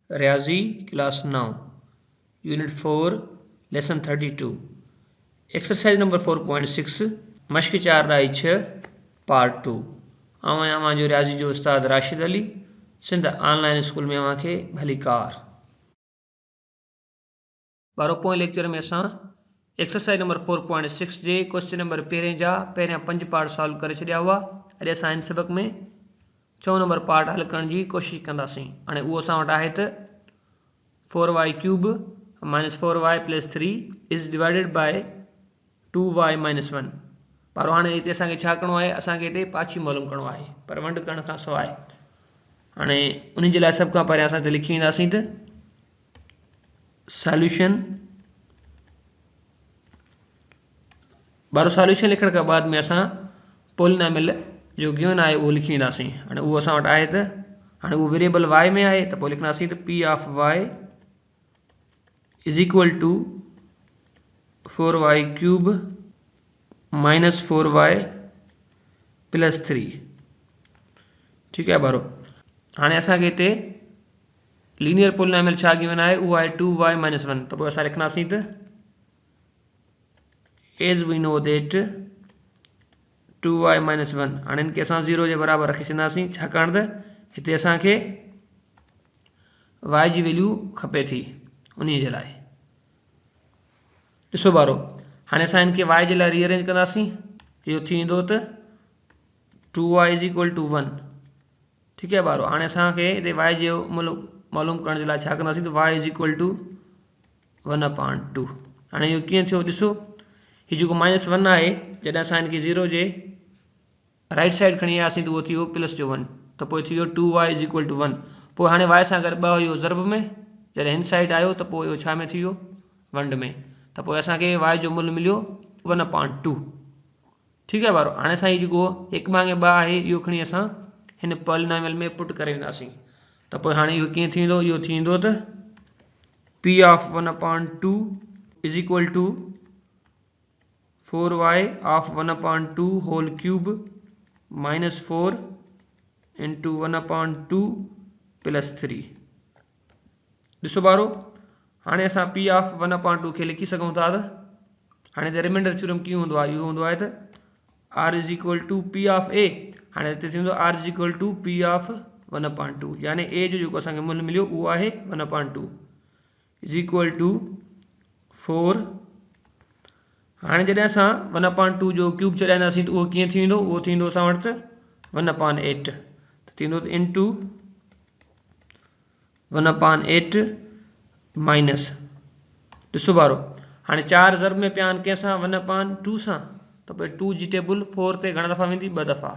रियाजी class 9 unit 4 lesson 32 exercise number 4.6 मश्क 4 part 2 आवां जो रियाजी जो उस्ताद राशिद अली सिंध ऑनलाइन स्कूल में अवां खे भली कार। बारो पोएं लेक्चर में असां एक्सरसाइज नंबर 4.6 जे क्वेश्चन नंबर पहिरियां 5 पार्ट सॉल्व करे छॾिया हुआ। अॼु असां हिन सबक में 4 नंबर पार्ट हल करण जी कोशिश कंदासीं। हाणे उहो असां वटि आहे त 4y cube minus 4y plus 3 is divided by 2y minus 1। पर हाणे हिते असांखे छा करिणो आहे, असांखे हिते पाछी मालूम करिणो आहे पर वंड करण खां सवाइ। हाणे उन जे लाइ सभ खां पहिरियां असां हिते लिखी वेंदासीं त सॉल्यूशन बारो सॉल्यूशन लिखण खां बाद में असां पोलिनोमियल जो गिवन आहे उहो लिखी वेंदासीं। हाणे उहो असां वटि आहे त हाणे उहो वेरिएबल y में आहे त पोइ लिखंदासीं त p of y is equal to 4y cube minus 4y plus 3। ठीक है बारो। हाणे असांखे हिते लीनियर पोलिनोमियल छा गिवन आहे, उहो आहे 2y माइनस 1। त पोइ असां लिखंदासीं त as we know that 2y minus 1। हाणे इनके असां 0 जे बराबर रखी छॾींदासीं छाकाणि त हिते असांखे y जी वैल्यू खपे थी उन जे लाइ। ॾिसो बारो, हाणे असां इनके y जे लाइ रीअरेंज कंदासीं। इहो थी वेंदो त 2y इज़ इक्वल टू 1। ठीक है बारो। हाणे असांखे हिते y जो मालूम करण जे लाइ छा कंदासीं त y इज़ इक्वल टू 1/2। हाणे इहो कीअं थियो ॾिसो, हीउ जेको माइनस 1 आहे जॾहिं असां हिनखे 0 जे राइट साइड खणी आयासीं त उहो थी वियो प्लस जो 1। त पोइ थी वियो 2y इज़ इक्वल टू 1। पोइ हाणे y सां गॾु 2 इहो ज़रब में, जॾहिं हिन साइड आयो त पोइ इहो छा में थी वियो, वंड में। त पोइ असांखे y जो मुल्ह मिलियो 1/2। ठीक है बारो। हाणे असां जेको 1/2 आहे इहो खणी असां हिन पॉलिनोमियल में पुट करे वेंदासीं। त पोइ हाणे इहो कीअं थींदो, इहो थींदो त p of 1/2 is equal to 4y of 1/2 whole cube minus 4 into 1/2 plus 3। ॾिसो बारो, हाणे असां p ऑफ 1/2 खे लिखी सघूं था त हाणे त रिमाइंडर थ्योरम कीअं हूंदो आहे, इहो हूंदो आहे त r is equal to p of a। हाणे हिते थींदो r is equal to p of 1/2, यानी a जो जेको असांखे मुल्ह मिलियो उहो आहे 1/2 इज़ इक्वल टू 4। हाणे जॾहिं असां 1/2 जो क्यूब चढ़ाईंदासीं त उहो कीअं थी वेंदो, उहो थींदो असां वटि 1/8 थींदो त इंटू 1/8 माइनस। ॾिसो बारो, हाणे 4 ज़रब में पिया आहिनि कंहिंसां 1/2 सां, त पोइ 2 जी टेबल 4 ते घणा दफ़ा वेंदी, 2 दफ़ा।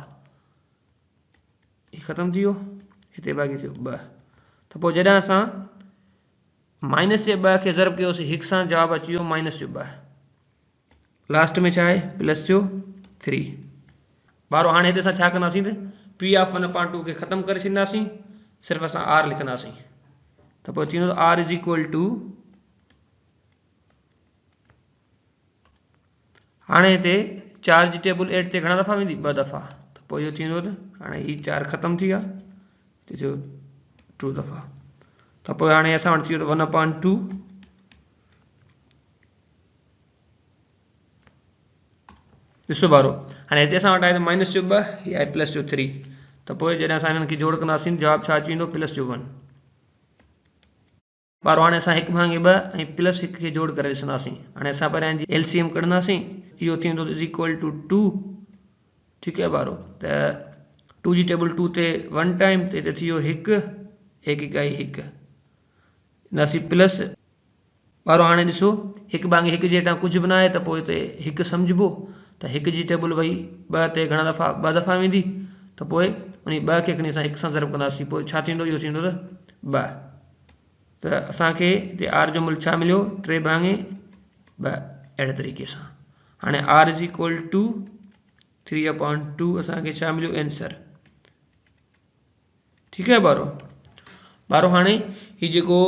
हीउ ख़तमु थी वियो, हिते बाक़ी थियो 2। त पोइ जॾहिं असां माइनस जे 2 खे ज़रब कयोसीं 1 सां, जवाबु अची वियो माइनस जो 2। लास्ट में छा आहे, प्लस जो 3। बारो हाणे हिते असां छा कंदासीं त p ऑफ 1/2 खे ख़तमु करे छॾींदासीं, सिर्फ़ु असां r लिखंदासीं। त पोइ थींदो r इज़ इक्वल टू, हाणे हिते 4 जी टेबल 8 ते घणा दफ़ा वेंदी, 2 दफ़ा। त पोइ इहो थींदो त हाणे हीउ 4 ख़तमु थी विया, त थियो 2 दफ़ा। त पोइ हाणे असां वटि थी वियो त 1/2। ॾिसो बारो, हाणे हिते असां वटि आहे त माइनस जो 2, हीअ आहे प्लस जो 3। त पोइ जॾहिं असां हिननि खे जोड़ कंदासीं जवाबु छा अची वेंदो, प्लस जो 1। बारो हाणे असां 1/2 ऐं प्लस 1 खे जोड़ करे ॾिसंदासीं। हाणे असां पहिरियां जी LCM कढंदासीं, इहो थींदो इज़ इक्वल टू 2। ठीक है बारो। त 2 जी टेबल 2 ते 1 टाइम, त हिते थी वियो 1 1 1 1 नासी प्लस। बारो हाणे ॾिसो 1/1 जे हेठां कुझु बि न आहे त पोइ हिते 1 सम्झिबो, त 1 जी टेबल वई 2 ते घणा दफ़ा, 2 दफ़ा वेंदी। त पोइ उन 2 खे खणी असां 1 सां ज़रब कंदासीं, पोइ छा थींदो, इहो थींदो त 2। त असांखे हिते r जो मुल्ह छा मिलियो, 3/2 अहिड़े तरीक़े सां। हाणे r इज़ इक्वल टू 3/2 असांखे छा मिलियो, आंसर। ठीक है बारो। बारो हाणे हीउ जेको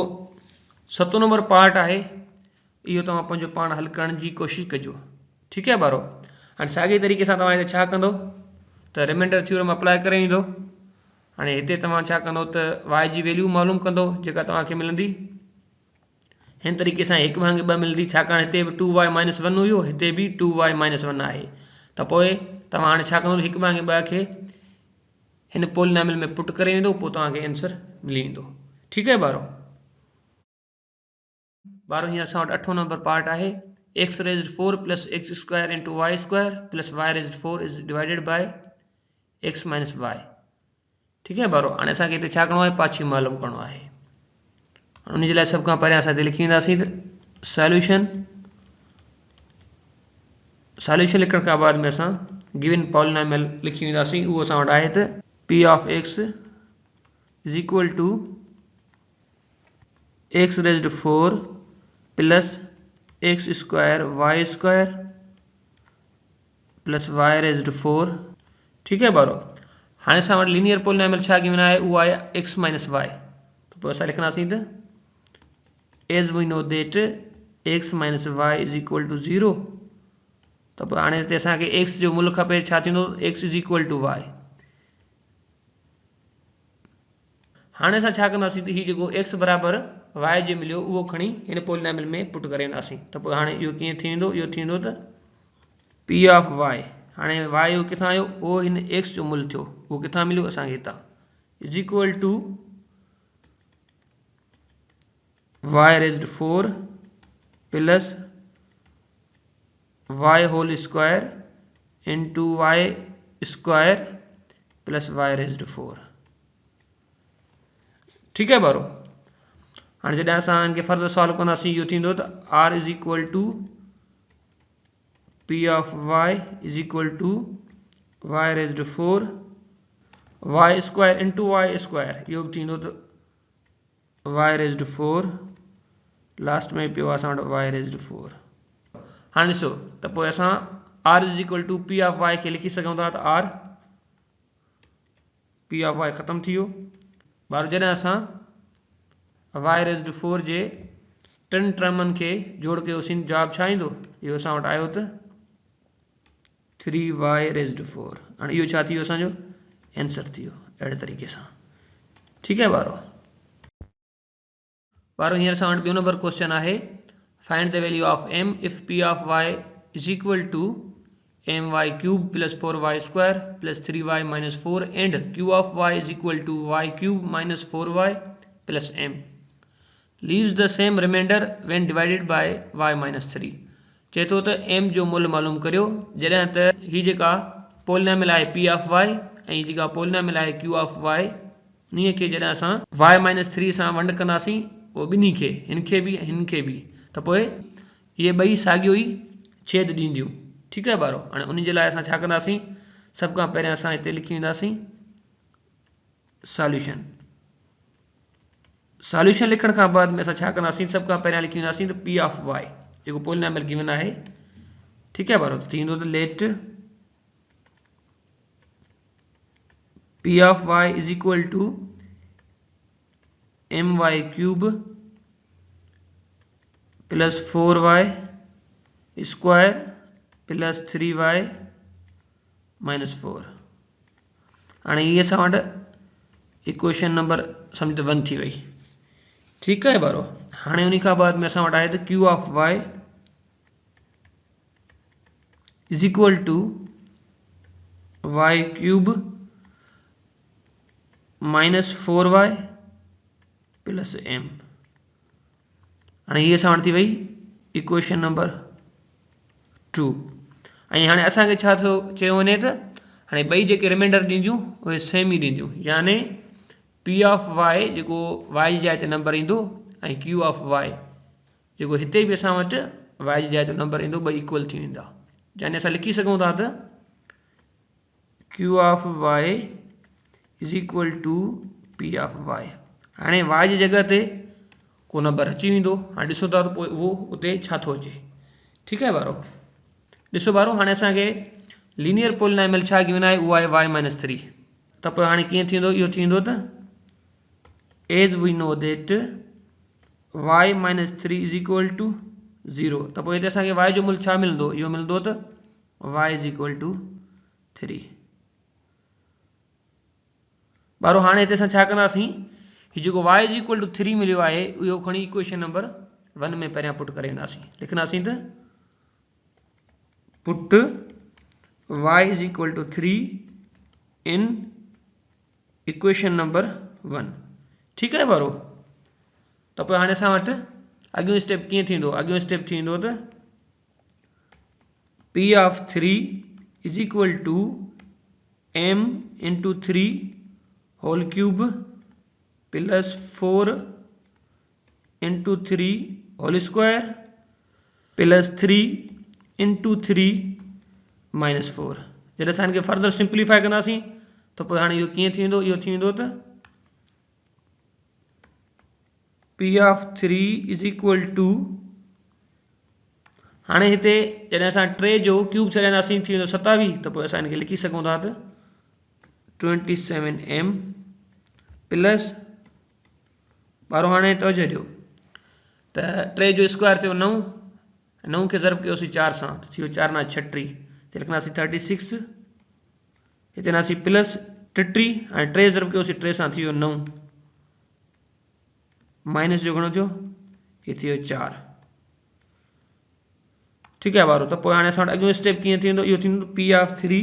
7 नंबर पार्ट आहे इहो तव्हां पंहिंजो पाण हल करण जी कोशिशि कजो। ठीक है बारो। हाणे साॻिए तरीक़े सां तव्हां हिते छा कंदो त रिमाइंडर थ्योरम अप्लाई करे ईंदो। हाणे हिते तव्हां छा कंदो त y जी वैल्यू मालूम कंदो जेका तव्हांखे मिलंदी। हिन तरीक़े सां 1 भांगे 2 मिलंदी, छाकाणि हिते बि 2y - 1 हुयो, हिते बि 2y - 1 आहे। त पोइ तव्हां हाणे छा कंदो 1 भांगे 2 खे हिन पोलिनोमियल में पुट करे वेंदो, पोइ तव्हांखे आंसर मिली वेंदो। ठीकु आहे ॿारो। हींअर असां वटि 8 नंबर पार्ट आहे। x raised 4 plus x square into y square plus y raised 4 is divided by x minus y। ठीक है ॿारो, हाणे असांखे हिते छा करिणो आहे, पाछी मालूम करिणो आहे। उन जे लाइ सभ खां पहिरियां असां हिते लिखी वेंदासीं त सॉल्यूशन लिखण खां बाद में असां गिवन पॉलिनोमियल लिखी वेंदासीं। उहो असां वटि आहे त p of x is equal to x raised 4 plus x square y square plus y raised 4। ठीक है ॿारो, हाणे असां वटि लीनियर पॉलिनोमियल छा गिवन आहे, उहो आहे x minus y। त पोइ असां लिखंदासीं त as we know that x minus y is equal to 0। त पोइ हाणे हिते असांखे x जो मूल खपे, छा थींदो x is equal to y। हाणे असां छा कंदासीं त हीउ जेको x बराबर y जे मिलियो उहो खणी हिन पॉलिनोमियल में पुट करे वेंदासीं। त पोइ हाणे इहो कीअं थी वेंदो, इहो थी वेंदो त p of y, हाणे y जो किथां आयो, उहो हिन x जो मूल थियो, उहो किथां मिलियो असांखे हितां, is equal to y raised 4 plus y whole square into y square plus y raised 4। ठीक है ॿारो। हाणे जॾहिं असां हिनखे फर्दर सॉल्व कंदासीं, इहो थींदो त r is equal to p of y is equal to y raised 4 y square into y square, इहो बि थींदो त y raised 4 लास्ट में पियो असां वटि y raised 4। हाणे ॾिसो त पोइ असां r is equal to p of y खे लिखी सघूं था त r p of y ख़तमु थी वियो ॿार। जॾहिं असां y raised 4 जे टिनि टर्मनि खे जोड़ कयोसीं, जवाब छा ईंदो, इहो असां वटि आयो त 3y raised 4। हाणे इहो छा थी वियो, असांजो आंसर थी वियो अहिड़े तरीक़े सां। ठीकु है ॿारो। हींअर असां वटि ॿियो नंबर क्वेश्चन आहे, find the value of m if p of y is equal to my cube plus 4y square plus 3y minus 4 and q of y is equal to y cube minus 4y plus m leaves the same remainder when divided by y minus 3। चए थो त m जो मूल मालूम करियो जॾहिं त ही जेका पोलिनोमियल आहे p of y ऐं जेका पोलिनोमियल आहे q of y, इन्हीअ खे जॾहिं असां y minus 3 सां वंड कंदासीं, उहो ॿिन्ही खे, हिनखे बि हिनखे बि, त पोइ इहे ॿई साॻियो ई छेद ॾींदियूं। ठीकु है ॿारो। हाणे उन जे लाइ असां छा कंदासीं, सभ खां पहिरियां असां हिते लिखी वेंदासीं सॉल्यूशन लिखण खां बाद में असां छा कंदासीं, सभ खां पहिरियां लिखी वेंदासीं त p of y जेको पोलिनोमियल गिवन आहे। ठीकु है ॿारो, थींदो त let p of y is equal to my cube plus 4y square plus 3y minus 4। हाणे ये असां वटि इक्वेशन नंबर सम्झ 1 थी वई। ठीकु है ॿारो। हाणे उन खां बाद में असां वटि आहे त q of y is equal to y cube minus 4y plus m। हाणे ये असां वटि थी वई इक्वेशन नंबर 2। ऐं हाणे असांखे छा थियो चयो वञे त हाणे ॿई जेके रिमाइंडर ॾींदियूं उहे सेम ई ॾींदियूं, यानी p of y जेको y जी जाइ ते नंबर ईंदो ऐं q of y जेको हिते बि असां वटि y जी जाइ ते नंबर ईंदो, ॿई इक्वल थी वेंदा। यानी असां लिखी सघूं था त q of y is equal to p of y। हाणे y जी जॻह ते को नंबर अची वेंदो। हाणे ॾिसो था त पोइ उहो उते छा थो अचे। ठीकु है ॿारो। ॾिसो ॿारो, हाणे असांखे लीनियर पोलिनोमियल छा गिवन आहे, उहा आहे y minus 3। त पोइ हाणे कीअं थींदो, इहो थींदो त as we know that y minus 3 is equal to 0। त पोइ हिते असांखे y जो मूल छा मिलंदो, इहो मिलंदो त y इज इक्वल टू 3। बारो हाणे हिते असां छा कंदासीं, हीउ जेको y इज इक्वल टू 3 मिलियो आहे इहो खणी इक्वेशन नंबर 1 में पहिरियां पुट करे ईंदासीं। लिखंदासीं त put y is equal to 3 in equation number 1। ठीक है बारो। तो पोइ हाणे असां वटि अॻियों स्टेप कीअं थींदो, अॻियों स्टेप थींदो त p of 3 is equal to m into 3 whole cube plus 4 into 3 whole square plus 3 into 3 minus 4। जॾहिं असां हिनखे फर्दर सिंप्लीफाई कंदासीं तो पोइ हाणे इहो कीअं थींदो, इहो थींदो त p of 3 is equal to, हाणे हिते जॾहिं असां 3 जो क्यूब छॾींदासीं थी वेंदो 27, त पोइ असां हिनखे लिखी सघूं था त 27m प्लस बारो। हाणे तवजो ॾियो त 3 जो स्क्वायर थियो 9, 9 खे ज़रब कयोसीं 4 सां त थी वियो 4 ना 36, त लिखंदासीं 36, हिते नासीं प्लस 33, हाणे 3 ज़रब कयोसीं 3 सां थी वियो 9, माइनस जो घणो थियो, हीउ थी वियो 4। ठीक है बारो। तो पोइ हाणे असां वटि अॻियों स्टेप कीअं थींदो, इहो थींदो p of 3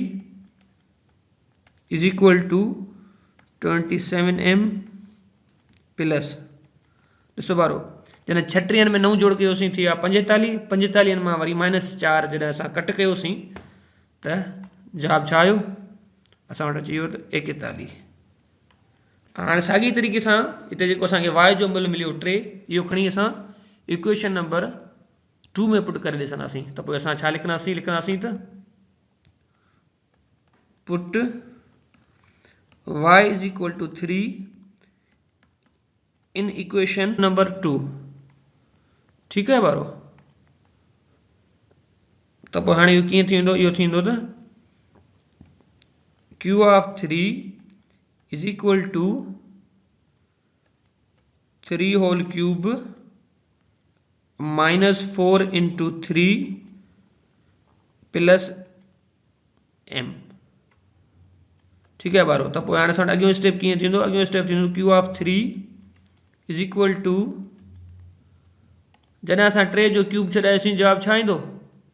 is equal to 27m plus, ॾिसो बारो जॾहिं 36 में 9 जोड़ कयोसीं थी विया 45, 45 मां वरी माइनस 4 जॾहिं असां कट कयोसीं त जवाब छा आयो, असां वटि अची वियो त 41। हाणे साॻी तरीक़े सां हिते जेको असांखे y जो मूल्य मिलियो 3, इहो खणी असां इक्वेशन नंबर 2 में पुट करे ॾिसंदासीं। त पोइ असां छा लिखंदासीं, लिखंदासीं त put y is equal to 3 in equation number 2। ठीक है बारो। त पोइ हाणे इहो कीअं थींदो, इहो थींदो त q of 3 is equal to 3 whole cube minus 4 into 3 plus m। ठीक है बारो। त पोइ हाणे असां वटि अॻियों स्टेप कीअं थींदो, अॻियों स्टेप थींदो q of 3 is equal to, जॾहिं असां 3 जो क्यूब छॾायोसीं जवाब छा ईंदो,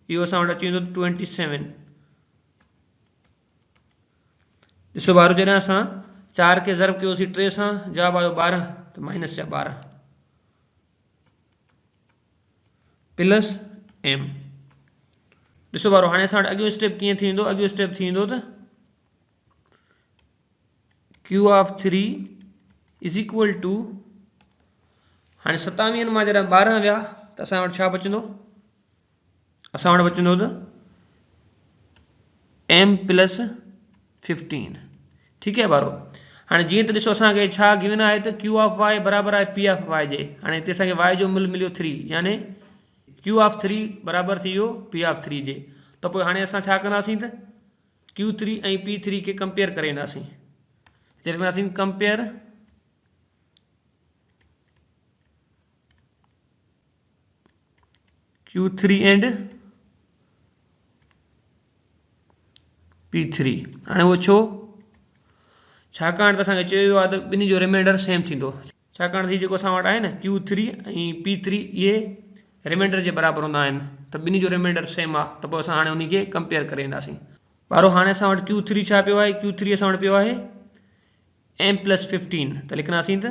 इहो असां वटि अची वेंदो 27। ॾिसो बारो जॾहिं असां 4 खे ज़रब कयोसीं 3 सां जवाब आयो 12, त माइनस जा 12 प्लस m। ॾिसो बारो हाणे असां वटि अॻियों स्टेप कीअं थींदो, अॻियों स्टेप थींदो त q of 3 is equal to, हाणे 27 मां जॾहिं 12 विया त असां वटि छा बचंदो, असां वटि बचंदो त m प्लस 15। ठीक है बारो। हाणे जीअं त ॾिसो असांखे छा गिवन आहे त q ऑफ y बराबरि आहे p ऑफ y जे। हाणे हिते असांखे y जो मूल्य मिलियो 3, यानी q ऑफ 3 बराबरि थी वियो p ऑफ 3 जे। त पोइ हाणे असां छा कंदासीं त q3 ऐं p3 खे कंपेयर करे ईंदासीं। हिते लिखंदासीं कंपेयर q3 एंड p3। हाणे उहो छो, छाकाणि त असांखे चयो वियो आहे त ॿिन्ही जो रिमाइंडर सेम थींदो, छाकाणि त जेको असां वटि आहे न q3 ऐं p3 इहे रिमाइंडर जे बराबरि हूंदा आहिनि, त ॿिन्ही जो रिमाइंडर सेम आहे। त पोइ असां हाणे उन खे कंपेयर करे ईंदासीं। बारो हाणे असां वटि q3 छा पियो आहे, q3 असां वटि पियो आहे m प्लस 15, त लिखंदासीं त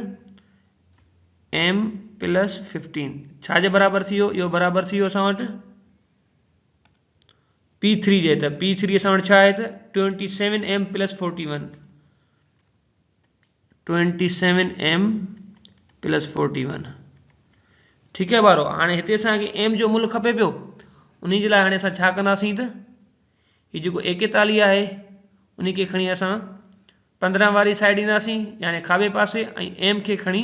m प्लस 15 छा जे बराबरि थी वियो, इहो बराबरि थी वियो असां वटि p3 जे। त p3 असां वटि छा आहे त 27m प्लस 41, 27m प्लस 41। ठीक है बारो। हाणे हिते असांखे m जो मूल्य खपे पियो, उन जे लाइ हाणे असां छा कंदासीं त हीउ जेको 41 आहे उन खे खणी असां 15 वारी साइड ईंदासीं, यानी खाॿे पासे, ऐं m खे खणी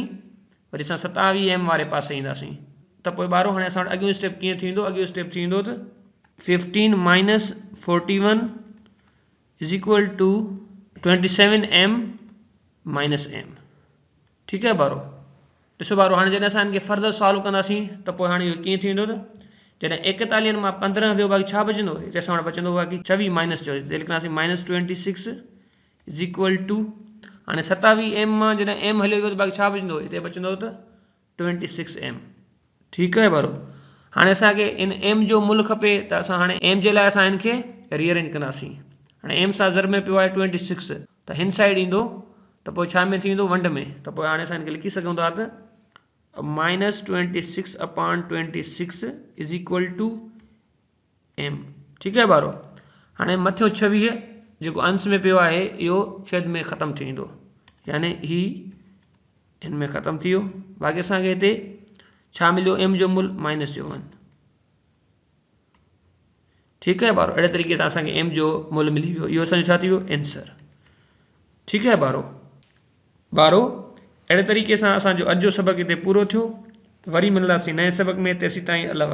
वरी असां 27m वारे पासे ईंदासीं। त पोइ ॿारो हाणे असां वटि अॻियों स्टेप कीअं थींदो, अॻियों स्टेप थींदो त 15 minus 41 is equal to 27m minus m। ठीक है बारो। ॾिसो बारो हाणे जॾहिं असां हिनखे फर्दर सॉल्व कंदासीं त पोइ हाणे इहो कीअं थींदो त जॾहिं 41 मां 15 वियो बाक़ी छा बचंदो, हिते असां वटि बचंदो बाक़ी 26 माइनस 24, लिखंदासीं माइनस 26 इज इक्वल टू हाणे 27m मां जॾहिं m हलियो वियो त बाक़ी छा बचंदो, हिते बचंदो त 26m। ठीकु आहे बारो। हाणे असांखे इन m जो मुल खपे त असां हाणे m जे लाइ असां हिनखे रीअरेंज कंदासीं। हाणे m सां ज़र में पियो आहे 26 त हिन साइड ईंदो त पोइ छा में थींदो, वंड में। त पोइ हाणे असां हिनखे लिखी सघूं था त -26/26 इज़ इक्वल टू m। ठीकु आहे बारो। हाणे मथियों 26 जेको अंश में पियो आहे इहो छेद में ख़तमु थी वेंदो, यानी ही हिन में ख़तमु थी वियो। बाक़ी असांखे हिते छा मिलियो, m जो मुल -1। ठीकु आहे बारो। अहिड़े तरीक़े सां असांखे m जो मुल मिली वियो। इहो असांजो छा थी वियो, आंसर। ठीकु आहे बारो। अहिड़े तरीक़े सां असांजो अॼु जो सबक़ हिते पूरो थियो। वरी मिलंदासीं नए सबक़ में, तेसीं ताईं अल्लाह।